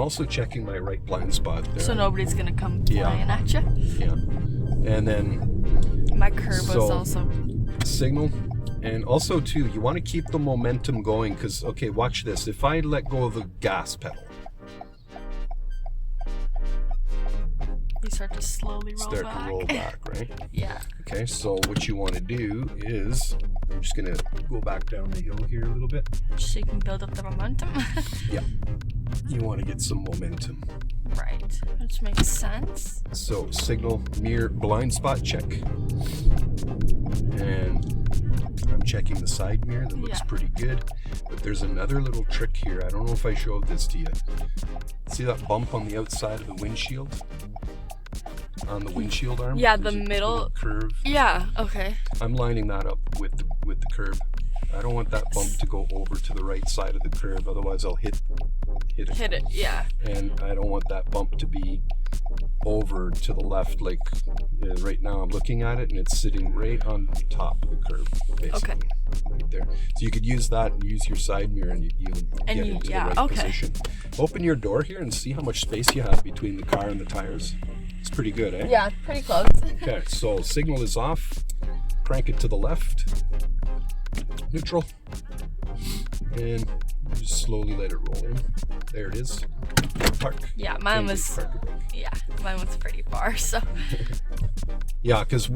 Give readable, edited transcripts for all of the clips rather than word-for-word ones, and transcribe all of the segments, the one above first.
also checking my right blind spot there. So nobody's gonna come flying at you. Yeah. And then My curb was also signal. And also too, you want to keep the momentum going because, okay, watch this. If I let go of the gas pedal, you start to slowly to roll back, right? Yeah. Okay, so what you want to do is, I'm just going to go back down the hill here a little bit. So you can build up the momentum. Yeah. You want to get some momentum. Right, which makes sense. So signal, mirror, blind spot check. And I'm checking the side mirror. That looks pretty good. But there's another little trick here. I don't know if I showed this to you. See that bump on the outside of the windshield? On the windshield arm? Yeah, the middle curve. Yeah, okay. I'm lining that up with the curb. I don't want that bump to go over to the right side of the curb, otherwise I'll hit it. Hit it, yeah. And I don't want that bump to be over to the left, like right now I'm looking at it and it's sitting right on top of the curb, basically. Okay. Right there. So you could use that and use your side mirror and you'll get into the right position. Open your door here and see how much space you have between the car and the tires. It's pretty good, eh? Yeah, pretty close. Okay, so signal is off. Crank it to the left. Neutral. And just slowly let it roll in. There it is. Park. Yeah, mine was pretty far, so. Yeah, because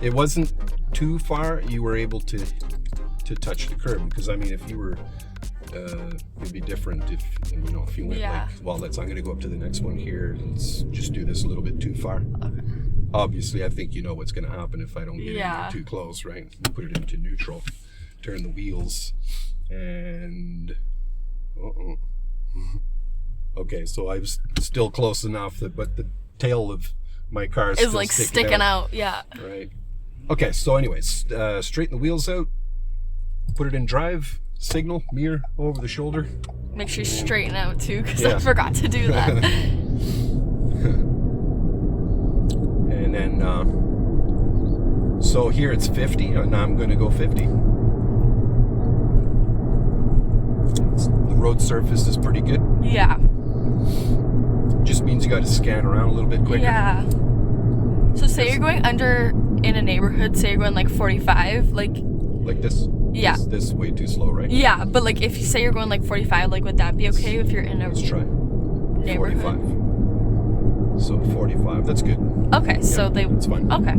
it wasn't too far, you were able to touch the curb. Because I mean, if you were, it'd be different if you went like, well, I'm going to go up to the next one here. Let's just do this a little bit too far. Okay. Obviously, I think you know what's going to happen if I don't get in there too close, right? Put it into neutral, turn the wheels, and okay, so I was still close enough but the tail of my car is still like sticking out. Yeah. Right. Okay, so anyways, straighten the wheels out, put it in drive, signal, mirror over the shoulder. Make sure you straighten out too, because I forgot to do that. And then, so here it's 50, and I'm going to go 50. The road surface is pretty good. Yeah. Just means you got to scan around a little bit quicker. Yeah. So say you're going under in a neighborhood, say you're going like 45, like this? Yeah. This is way too slow, right? Yeah, but like if you say you're going like 45, like would that be okay if you're in a neighborhood? 45. So 45, that's good. Okay, so that's fine. Okay.